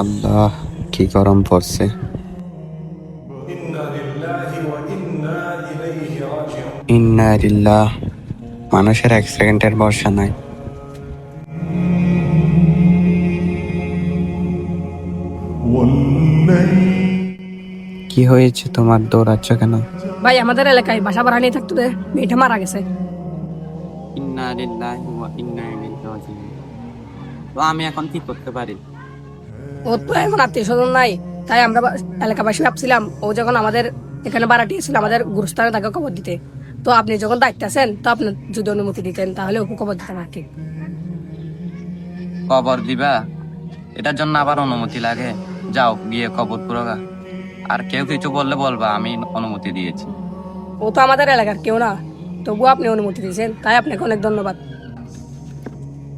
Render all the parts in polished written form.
আল্লাহ, কি গরম পড়ছে। ইন্না লিল্লাহ। মানুষের এক সেকেন্ডের ভরসা নাই। কি হয়েছে তোমার, দৌড়াচ্ছ কেন? ভাই আমাদের এলাকায় বাসা ভাড়া নিয়ে থাকতো রে, মেয়েটা মারা গেছে। ইন্না লিল্লাহি ওয়া ইন্না ইলাইহি রাজিউন। তো আমি এখন কি করতে পারি? ওর তো এখন আত্মীয় স্বজন নাই, তাই আমরা এলাকাবাসী ভাবছিলাম ও যখন আমাদের এখানে ভাড়াটি ছিল আমাদের গুরুস্থানে তাকে খবর দিতে। তো আপনি যখন দায়িত্বে আছেন, তো আপনি যদি অনুমতি দিতেন তাহলে ওকে খবর দিতেন আর কি। কবর দিবা? এটার জন্য আবার অনুমতি লাগে? যাও গিয়ে কবর পুরোগা। আর কেউ কিছু বললে বলবা আমি অনুমতি দিয়েছি। ও তো আমাদের এলাকার কেউ না, তবুও আপনি অনুমতি দিয়েছেন, তাই আপনাকে অনেক ধন্যবাদ।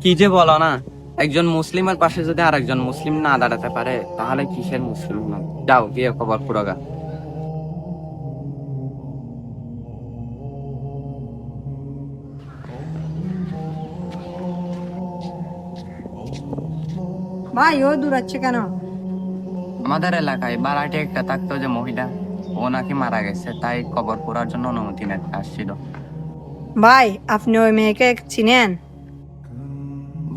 কি যে বলো না, একজন মুসলিমের পাশে যদি আরেকজন মুসলিম না দাঁড়াতে পারে তাহলে কিসের মুসলিম না? যাও গিয়ে কবর পুরোগা। ভাই ও দূরাচ্ছে কেন? আমাদের এলাকায় বাড়াটি একটা থাকতো যে মহিলা, ও নাকি মারা গেছে, তাই কবর পোড়ার জন্য অনুমতি নিতে আসছিল। ভাই আপনি ওই মেয়েকে চিনেন?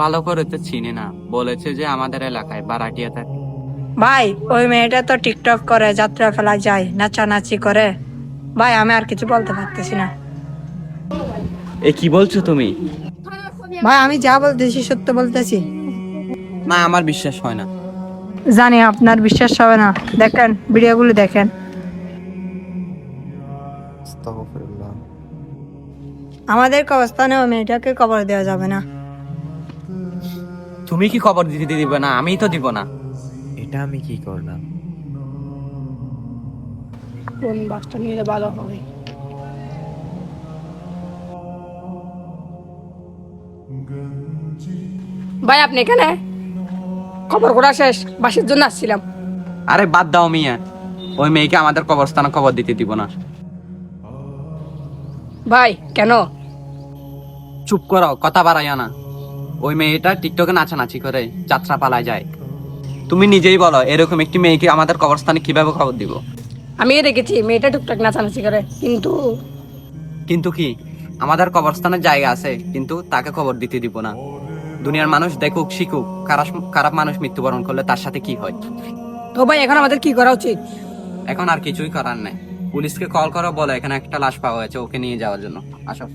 ভালো করে তো চিনি না, বলেছে যে আমাদের এলাকায় বারাটিয়া থাকে। ভাই ওই মেয়েটা তো টিকটক করে, যাত্রা ফেলা যায়, নাচানাচি করে। ভাই আমি আর কিছু বলতে পারতেছি না। এ কি বলছো তুমি? ভাই আমি যা বলতেছি সত্য বলতেছি। না, আমার বিশ্বাস হয় না। জানি আপনার বিশ্বাস হবে না, দেখেন ভিডিওগুলো দেখেন। আমাদের কবরস্থানে ওই মেয়েটাকে কবর দেওয়া যাবে না। তুমি কি খবর দিতে দিবে না? আমি তো দিব না। এটা আমি কি করলাম? কোন বাসটা নিলে ভালো হবে? ভাই আপনি এখানে? খবর করা শেষ, বাসের জন্য আসছিলাম। আরে বাদ দাও মিয়া, ওই মেয়েকে আমাদের কবরস্থানে খবর দিতে দিব না। ভাই কেন? চুপ করো, কথা বাড়াইও না। ওই মেয়েটা টিকটকে নাচানাচি করে, যাত্রা পালায় যায়। তুমি নিজেই বলো, এরকম একটি মেয়েকে আমাদের কবরস্থানে কিভাবে খবর দিব? আমি দেখেছি মেয়েটা টুকটাক নাচানাচি করে, কিন্তু কিন্তু কি, আমাদের কবরস্থানের জায়গা আছে, কিন্তু তাকে খবর দিতে দিব না। দুনিয়ার মানুষ দেখুক, শিখুক, খারাপ খারাপ মানুষ মৃত্যুবরণ করলে তার সাথে কি হয়। তো ভাই এখন আমাদের কি করা উচিত? এখন আর কিছুই করার নাই। পুলিশকে কল করো, বলো এখানে একটা লাশ পাওয়া গেছে, ওকে নিয়ে যাওয়ার জন্য। আসো।